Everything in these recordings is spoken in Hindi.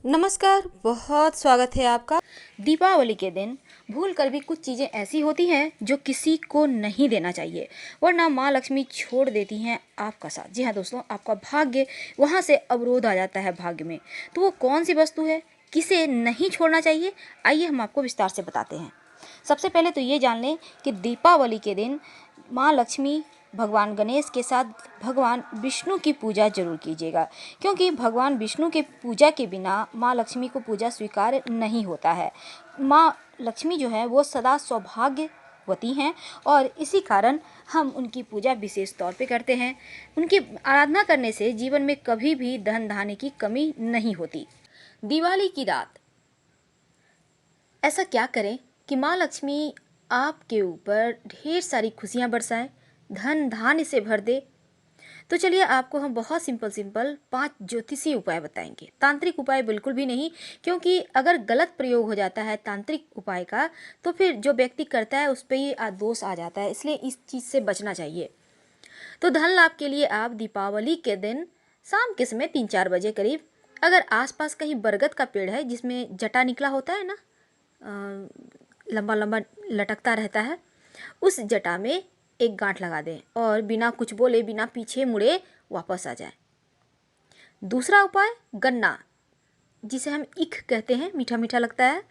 नमस्कार, बहुत स्वागत है आपका। दीपावली के दिन भूल कर भी कुछ चीज़ें ऐसी होती हैं जो किसी को नहीं देना चाहिए, वरना माँ लक्ष्मी छोड़ देती हैं आपका साथ। जी हाँ दोस्तों, आपका भाग्य वहाँ से अवरोध आ जाता है भाग्य में। तो वो कौन सी वस्तु है, किसे नहीं छोड़ना चाहिए, आइए हम आपको विस्तार से बताते हैं। सबसे पहले तो ये जान लें कि दीपावली के दिन माँ लक्ष्मी भगवान गणेश के साथ भगवान विष्णु की पूजा जरूर कीजिएगा, क्योंकि भगवान विष्णु के पूजा के बिना माँ लक्ष्मी को पूजा स्वीकार नहीं होता है। माँ लक्ष्मी जो है वो सदा सौभाग्यवती हैं और इसी कारण हम उनकी पूजा विशेष तौर पे करते हैं। उनकी आराधना करने से जीवन में कभी भी धन धान्य की कमी नहीं होती। दिवाली की रात ऐसा क्या करें कि माँ लक्ष्मी आपके ऊपर ढेर सारी खुशियाँ बरसाए, धन धान्य से भर दे। तो चलिए आपको हम बहुत सिंपल 5 ज्योतिषीय उपाय बताएंगे, तांत्रिक उपाय बिल्कुल भी नहीं, क्योंकि अगर गलत प्रयोग हो जाता है तांत्रिक उपाय का तो फिर जो व्यक्ति करता है उस पर ही दोष आ जाता है, इसलिए इस चीज़ से बचना चाहिए। तो धन लाभ के लिए आप दीपावली के दिन शाम के समय 3-4 बजे करीब, अगर आसपास कहीं बरगद का पेड़ है जिसमें जटा निकला होता है ना, लंबा लंबा लटकता रहता है, उस जटा में एक गांठ लगा दें और बिना कुछ बोले बिना पीछे मुड़े वापस आ जाए। दूसरा उपाय, गन्ना जिसे हम ईख कहते हैं, मीठा मीठा लगता है,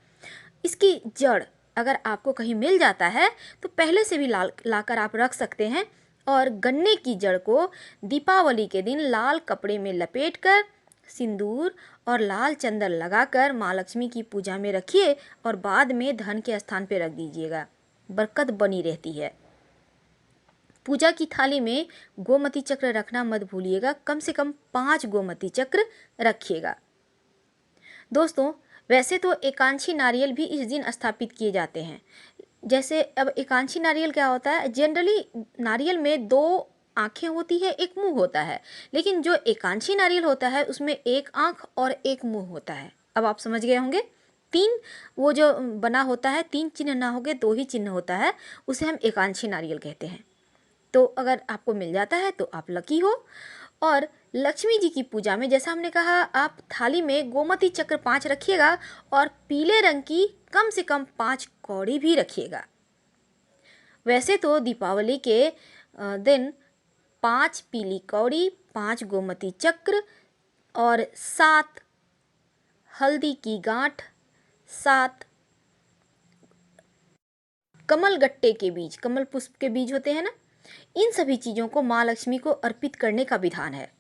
इसकी जड़ अगर आपको कहीं मिल जाता है तो पहले से भी लाकर आप रख सकते हैं और गन्ने की जड़ को दीपावली के दिन लाल कपड़े में लपेटकर सिंदूर और लाल चंदन लगाकर माँ लक्ष्मी की पूजा में रखिए और बाद में धन के स्थान पर रख दीजिएगा, बरकत बनी रहती है। पूजा की थाली में गोमती चक्र रखना मत भूलिएगा, कम से कम 5 गोमती चक्र रखिएगा। दोस्तों, वैसे तो एकांशी नारियल भी इस दिन स्थापित किए जाते हैं। जैसे अब एकांशी नारियल क्या होता है, जनरली नारियल में 2 आँखें होती है, एक मुंह होता है, लेकिन जो एकांशी नारियल होता है उसमें एक आँख और एक मुंह होता है। अब आप समझ गए होंगे। 3 वो जो बना होता है, 3 चिन्ह ना होगे 2 ही चिन्ह होता है, उसे हम एकांशी नारियल कहते हैं। तो अगर आपको मिल जाता है तो आप लकी हो। और लक्ष्मी जी की पूजा में जैसा हमने कहा, आप थाली में गोमती चक्र 5 रखिएगा और पीले रंग की कम से कम 5 कौड़ी भी रखिएगा। वैसे तो दीपावली के दिन 5 पीली कौड़ी, 5 गोमती चक्र और 7 हल्दी की गांठ, 7 कमल गट्टे के बीज, कमल पुष्प के बीज होते हैं ना, इन सभी चीज़ों को माँ लक्ष्मी को अर्पित करने का विधान है।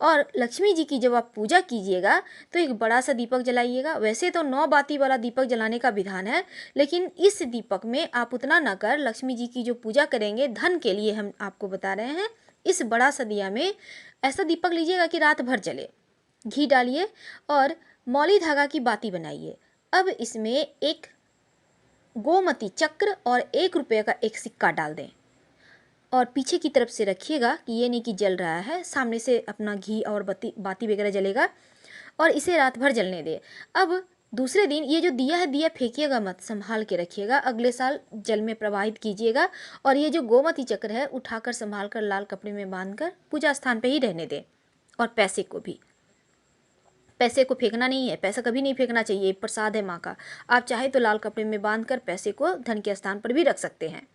और लक्ष्मी जी की जब आप पूजा कीजिएगा तो एक बड़ा सा दीपक जलाइएगा। वैसे तो 9 बाती वाला दीपक जलाने का विधान है, लेकिन इस दीपक में आप उतना ना कर, लक्ष्मी जी की जो पूजा करेंगे धन के लिए हम आपको बता रहे हैं, इस बड़ा सा दिया में ऐसा दीपक लीजिएगा कि रात भर जले। घी डालिए और मौली धागा की बाती बनाइए। अब इसमें एक गोमती चक्र और 1 रुपये का एक सिक्का डाल दें और पीछे की तरफ से रखिएगा कि ये नहीं कि जल रहा है, सामने से अपना घी और बाती वगैरह जलेगा और इसे रात भर जलने दे। अब दूसरे दिन ये जो दिया है, दिया फेंकिएगा मत, संभाल के रखिएगा, अगले साल जल में प्रवाहित कीजिएगा। और ये जो गोमती चक्र है उठाकर संभाल कर लाल कपड़े में बांधकर पूजा स्थान पे ही रहने दें। और पैसे को भी, पैसे को फेंकना नहीं है, पैसा कभी नहीं फेंकना चाहिए, प्रसाद है माँ का। आप चाहे तो लाल कपड़े में बांधकर पैसे को धन के स्थान पर भी रख सकते हैं।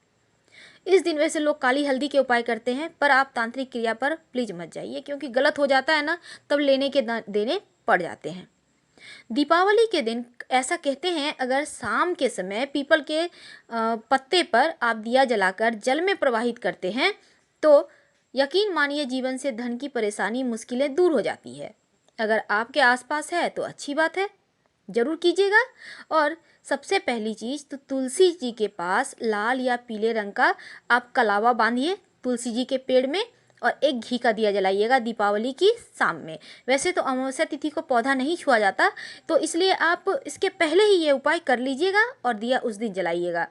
इस दिन वैसे लोग काली हल्दी के उपाय करते हैं, पर आप तांत्रिक क्रिया पर प्लीज मत जाइए, क्योंकि गलत हो जाता है ना, तब लेने के देने पड़ जाते हैं। दीपावली के दिन ऐसा कहते हैं, अगर शाम के समय पीपल के पत्ते पर आप दिया जलाकर जल में प्रवाहित करते हैं तो यकीन मानिए जीवन से धन की परेशानी, मुश्किलें दूर हो जाती है। अगर आपके आसपास है तो अच्छी बात है, जरूर कीजिएगा। और सबसे पहली चीज़ तो तुलसी जी के पास लाल या पीले रंग का आप कलावा बांधिए तुलसी जी के पेड़ में और एक घी का दिया जलाइएगा दीपावली की शाम में। वैसे तो अमावस्या तिथि को पौधा नहीं छुआ जाता, तो इसलिए आप इसके पहले ही ये उपाय कर लीजिएगा और दिया उस दिन जलाइएगा।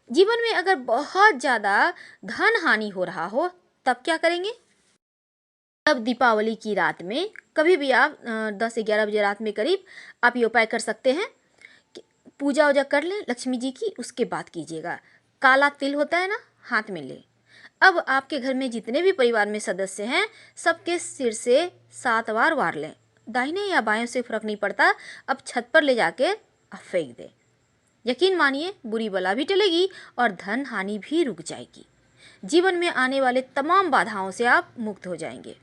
जीवन में अगर बहुत ज़्यादा धन हानि हो रहा हो तब क्या करेंगे? तब दीपावली की रात में कभी भी आप 10-11 बजे रात में करीब आप ये उपाय कर सकते हैं कि पूजा वूजा कर लें लक्ष्मी जी की, उसके बाद कीजिएगा। काला तिल होता है ना, हाथ में ले। अब आपके घर में जितने भी परिवार में सदस्य हैं सबके सिर से 7 बार वार लें, दाहिने या बाएं से फर्क नहीं पड़ता, अब छत पर ले जाके अब फेंक दे। यकीन मानिए बुरी बला भी टलेगी और धन हानि भी रुक जाएगी। जीवन में आने वाले तमाम बाधाओं से आप मुक्त हो जाएंगे।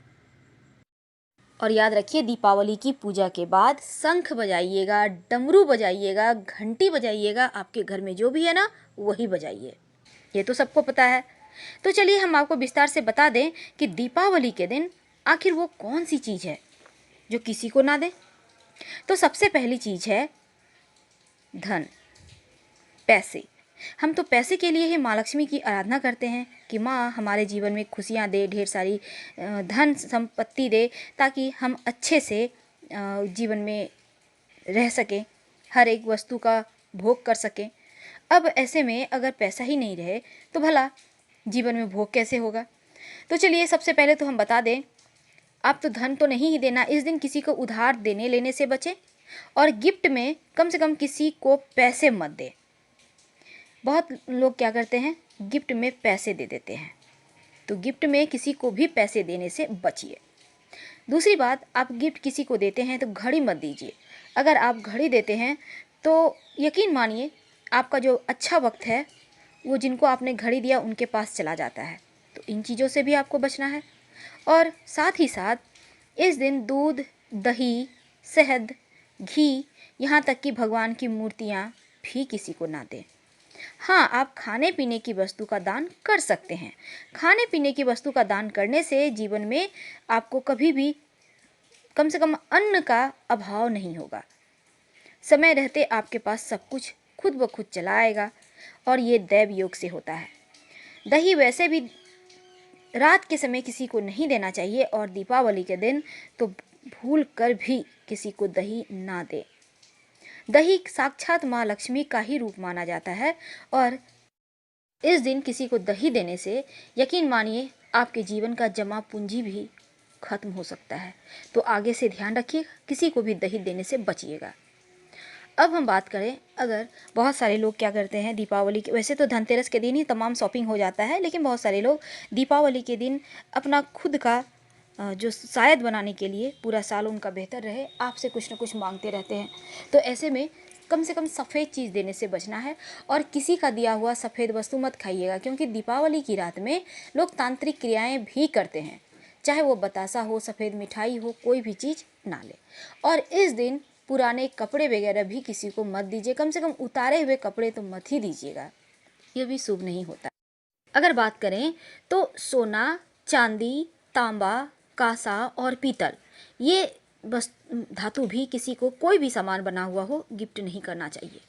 और याद रखिए, दीपावली की पूजा के बाद शंख बजाइएगा, डमरू बजाइएगा, घंटी बजाइएगा, आपके घर में जो भी है ना वही बजाइए। ये तो सबको पता है। तो चलिए हम आपको विस्तार से बता दें कि दीपावली के दिन आखिर वो कौन सी चीज़ है जो किसी को ना दे। तो सबसे पहली चीज़ है धन, पैसे। हम तो पैसे के लिए ही माँ लक्ष्मी की आराधना करते हैं कि माँ हमारे जीवन में खुशियाँ दे, ढेर सारी धन संपत्ति दे, ताकि हम अच्छे से जीवन में रह सकें, हर एक वस्तु का भोग कर सकें। अब ऐसे में अगर पैसा ही नहीं रहे तो भला जीवन में भोग कैसे होगा। तो चलिए सबसे पहले तो हम बता दें, आप तो धन तो नहीं ही देना, इस दिन किसी को उधार देने लेने से बचें और गिफ्ट में कम से कम किसी को पैसे मत दें। बहुत लोग क्या करते हैं, गिफ्ट में पैसे दे देते हैं, तो गिफ्ट में किसी को भी पैसे देने से बचिए। दूसरी बात, आप गिफ्ट किसी को देते हैं तो घड़ी मत दीजिए। अगर आप घड़ी देते हैं तो यकीन मानिए आपका जो अच्छा वक्त है वो जिनको आपने घड़ी दिया उनके पास चला जाता है। तो इन चीज़ों से भी आपको बचना है। और साथ ही साथ इस दिन दूध, दही, शहद, घी, यहाँ तक कि भगवान की मूर्तियाँ भी किसी को ना दें। हाँ, आप खाने पीने की वस्तु का दान कर सकते हैं। खाने पीने की वस्तु का दान करने से जीवन में आपको कभी भी कम से कम अन्न का अभाव नहीं होगा। समय रहते आपके पास सब कुछ खुद ब खुद चला आएगा और ये दैव योग से होता है। दही वैसे भी रात के समय किसी को नहीं देना चाहिए और दीपावली के दिन तो भूल कर भी किसी को दही ना दे। दही साक्षात माँ लक्ष्मी का ही रूप माना जाता है और इस दिन किसी को दही देने से यकीन मानिए आपके जीवन का जमा पूंजी भी खत्म हो सकता है। तो आगे से ध्यान रखिए, किसी को भी दही देने से बचिएगा। अब हम बात करें, अगर बहुत सारे लोग क्या करते हैं दीपावली के, वैसे तो धनतेरस के दिन ही तमाम शॉपिंग हो जाता है, लेकिन बहुत सारे लोग दीपावली के दिन अपना खुद का जो शायद बनाने के लिए पूरा साल उनका बेहतर रहे आपसे कुछ न कुछ मांगते रहते हैं। तो ऐसे में कम से कम सफ़ेद चीज़ देने से बचना है और किसी का दिया हुआ सफ़ेद वस्तु मत खाइएगा, क्योंकि दीपावली की रात में लोग तांत्रिक क्रियाएं भी करते हैं। चाहे वो बतासा हो, सफ़ेद मिठाई हो, कोई भी चीज़ ना ले। और इस दिन पुराने कपड़े वगैरह भी किसी को मत दीजिए, कम से कम उतारे हुए कपड़े तो मत ही दीजिएगा, ये भी शुभ नहीं होता। अगर बात करें तो सोना, चांदी, तांबा, कांसा और पीतल, ये बस धातु भी किसी को कोई भी सामान बना हुआ हो गिफ्ट नहीं करना चाहिए।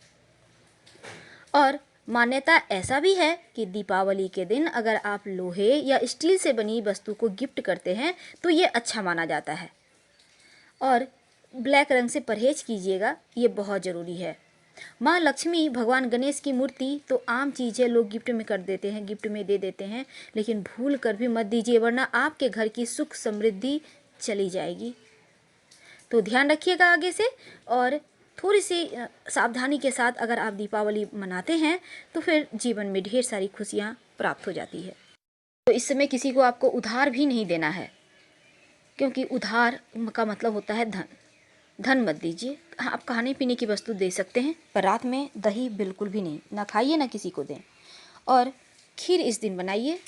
और मान्यता ऐसा भी है कि दीपावली के दिन अगर आप लोहे या स्टील से बनी वस्तु को गिफ्ट करते हैं तो ये अच्छा माना जाता है। और ब्लैक रंग से परहेज कीजिएगा, ये बहुत ज़रूरी है। माँ लक्ष्मी, भगवान गणेश की मूर्ति तो आम चीज़ है, लोग गिफ्ट में कर देते हैं, गिफ्ट में दे देते हैं, लेकिन भूल कर भी मत दीजिए, वरना आपके घर की सुख समृद्धि चली जाएगी। तो ध्यान रखिएगा आगे से, और थोड़ी सी सावधानी के साथ अगर आप दीपावली मनाते हैं तो फिर जीवन में ढेर सारी खुशियाँ प्राप्त हो जाती है। तो इस समय किसी को आपको उधार भी नहीं देना है, क्योंकि उधार का मतलब होता है धन। धन मत दीजिए। आप खाने पीने की वस्तु दे सकते हैं, पर रात में दही बिल्कुल भी नहीं, ना खाइए ना किसी को दें। और खीर इस दिन बनाइए,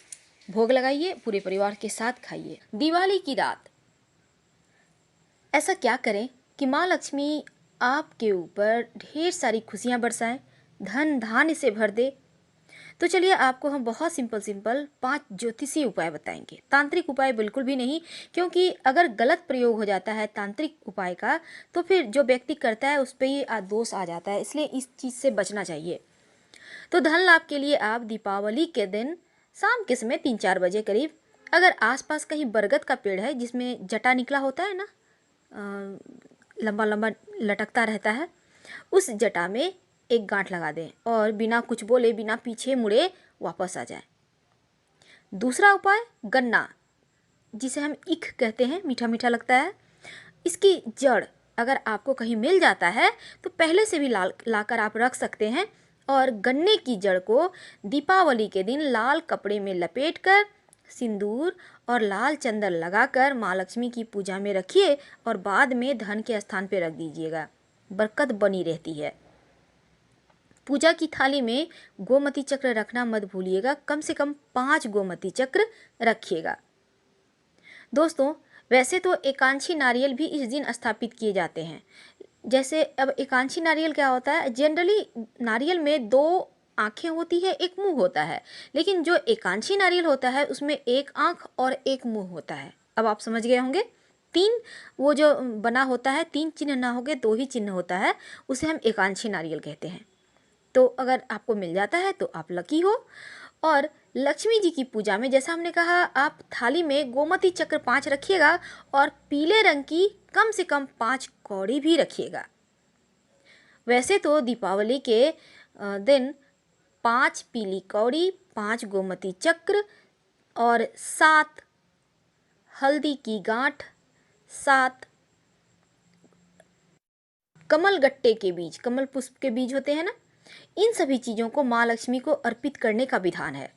भोग लगाइए, पूरे परिवार के साथ खाइए। दिवाली की रात ऐसा क्या करें कि माँ लक्ष्मी आपके ऊपर ढेर सारी खुशियाँ बरसाएं, धन धान्य से भर दे। तो चलिए आपको हम बहुत सिंपल 5 ज्योतिषीय उपाय बताएंगे, तांत्रिक उपाय बिल्कुल भी नहीं, क्योंकि अगर गलत प्रयोग हो जाता है तांत्रिक उपाय का तो फिर जो व्यक्ति करता है उस पर ही दोष आ जाता है, इसलिए इस चीज़ से बचना चाहिए। तो धन लाभ के लिए आप दीपावली के दिन शाम के समय 3-4 बजे करीब, अगर आसपास कहीं बरगद का पेड़ है जिसमें जटा निकला होता है ना, लंबा लंबा लटकता रहता है, उस जटा में एक गांठ लगा दें और बिना कुछ बोले, बिना पीछे मुड़े वापस आ जाए। दूसरा उपाय, गन्ना जिसे हम ईख कहते हैं, मीठा मीठा लगता है, इसकी जड़ अगर आपको कहीं मिल जाता है तो पहले से भी लाकर आप रख सकते हैं। और गन्ने की जड़ को दीपावली के दिन लाल कपड़े में लपेटकर सिंदूर और लाल चंदन लगाकर माँ लक्ष्मी की पूजा में रखिए और बाद में धन के स्थान पर रख दीजिएगा, बरकत बनी रहती है। पूजा की थाली में गोमती चक्र रखना मत भूलिएगा, कम से कम 5 गोमती चक्र रखिएगा। दोस्तों, वैसे तो एकांशी नारियल भी इस दिन स्थापित किए जाते हैं। जैसे अब एकांशी नारियल क्या होता है, जनरली नारियल में 2 आँखें होती है, एक मुंह होता है, लेकिन जो एकांशी नारियल होता है उसमें 1 आँख और 1 मुंह होता है। अब आप समझ गए होंगे। 3 वो जो बना होता है, 3 चिन्ह ना होके 2 ही चिन्ह होता है, उसे हम एकांशी नारियल कहते हैं। तो अगर आपको मिल जाता है तो आप लकी हो। और लक्ष्मी जी की पूजा में जैसा हमने कहा, आप थाली में गोमती चक्र 5 रखिएगा और पीले रंग की कम से कम 5 कौड़ी भी रखिएगा। वैसे तो दीपावली के दिन 5 पीली कौड़ी, 5 गोमती चक्र और 7 हल्दी की गांठ, 7 कमल गट्टे के बीज, कमल पुष्प के बीज होते हैं ना, इन सभी चीज़ों को माँ लक्ष्मी को अर्पित करने का विधान है।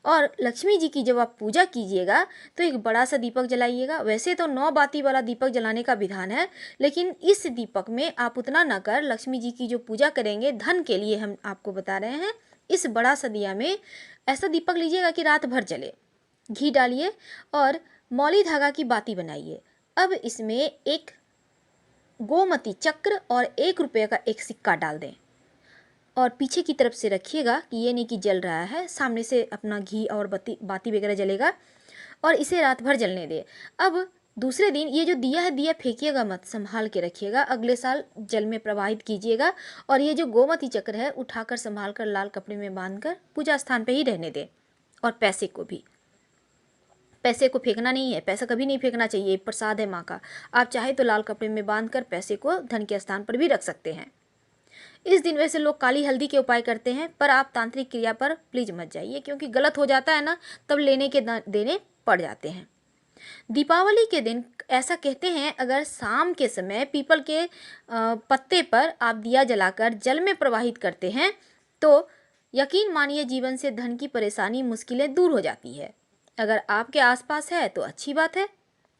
और लक्ष्मी जी की जब आप पूजा कीजिएगा तो एक बड़ा सा दीपक जलाइएगा। वैसे तो 9 बाती वाला दीपक जलाने का विधान है, लेकिन इस दीपक में आप उतना न कर, लक्ष्मी जी की जो पूजा करेंगे धन के लिए हम आपको बता रहे हैं, इस बड़ा सा दिया में ऐसा दीपक लीजिएगा कि रात भर जले। घी डालिए और मौली धागा की बाती बनाइए। अब इसमें एक गोमती चक्र और 1 रुपये का एक सिक्का डाल दें और पीछे की तरफ से रखिएगा कि ये नहीं कि जल रहा है, सामने से अपना घी और बाती वगैरह जलेगा और इसे रात भर जलने दे। अब दूसरे दिन ये जो दिया है, दिया फेंकिएगा मत, संभाल के रखिएगा, अगले साल जल में प्रवाहित कीजिएगा। और ये जो गोमती चक्र है उठाकर संभाल कर लाल कपड़े में बांधकर पूजा स्थान पे ही रहने दे। और पैसे को भी, पैसे को फेंकना नहीं है, पैसा कभी नहीं फेंकना चाहिए, प्रसाद है माँ का। आप चाहे तो लाल कपड़े में बांधकर पैसे को धन के स्थान पर भी रख सकते हैं। इस दिन वैसे लोग काली हल्दी के उपाय करते हैं, पर आप तांत्रिक क्रिया पर प्लीज मत जाइए, क्योंकि गलत हो जाता है ना, तब लेने के देने पड़ जाते हैं। दीपावली के दिन ऐसा कहते हैं, अगर शाम के समय पीपल के पत्ते पर आप दिया जलाकर जल में प्रवाहित करते हैं तो यकीन मानिए जीवन से धन की परेशानी, मुश्किलें दूर हो जाती है। अगर आपके आसपास है तो अच्छी बात है,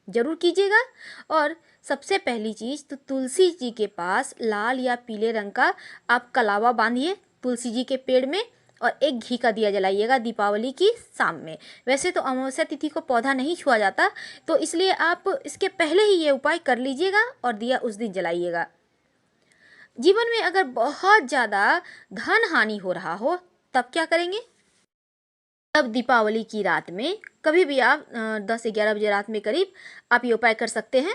जरूर कीजिएगा। और सबसे पहली चीज़ तो तुलसी जी के पास लाल या पीले रंग का आप कलावा बांधिए तुलसी जी के पेड़ में और एक घी का दिया जलाइएगा दीपावली की शाम में। वैसे तो अमावस्या तिथि को पौधा नहीं छुआ जाता, तो इसलिए आप इसके पहले ही ये उपाय कर लीजिएगा और दिया उस दिन जलाइएगा। जीवन में अगर बहुत ज़्यादा धन हानि हो रहा हो तब क्या करेंगे? तब दीपावली की रात में कभी भी आप 10-11 बजे रात में करीब आप ये उपाय कर सकते हैं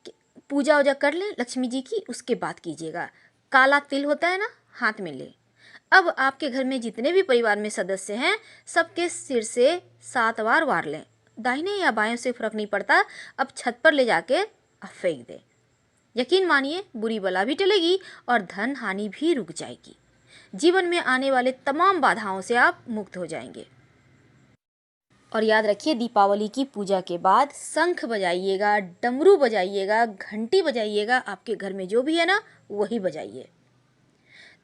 कि पूजा वूजा कर लें लक्ष्मी जी की, उसके बाद कीजिएगा। काला तिल होता है ना, हाथ में ले। अब आपके घर में जितने भी परिवार में सदस्य हैं, सबके सिर से 7 बार वार लें, दाहिने या बाएं से फर्क नहीं पड़ता। अब छत पर ले जाके आप फेंक दें। यकीन मानिए बुरी बला भी टलेगी और धन हानि भी रुक जाएगी। जीवन में आने वाले तमाम बाधाओं से आप मुक्त हो जाएंगे। और याद रखिए, दीपावली की पूजा के बाद शंख बजाइएगा, डमरू बजाइएगा, घंटी बजाइएगा, आपके घर में जो भी है ना वही बजाइए।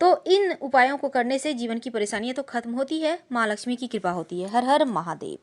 तो इन उपायों को करने से जीवन की परेशानियां तो खत्म होती है, माँ लक्ष्मी की कृपा होती है। हर हर महादेव।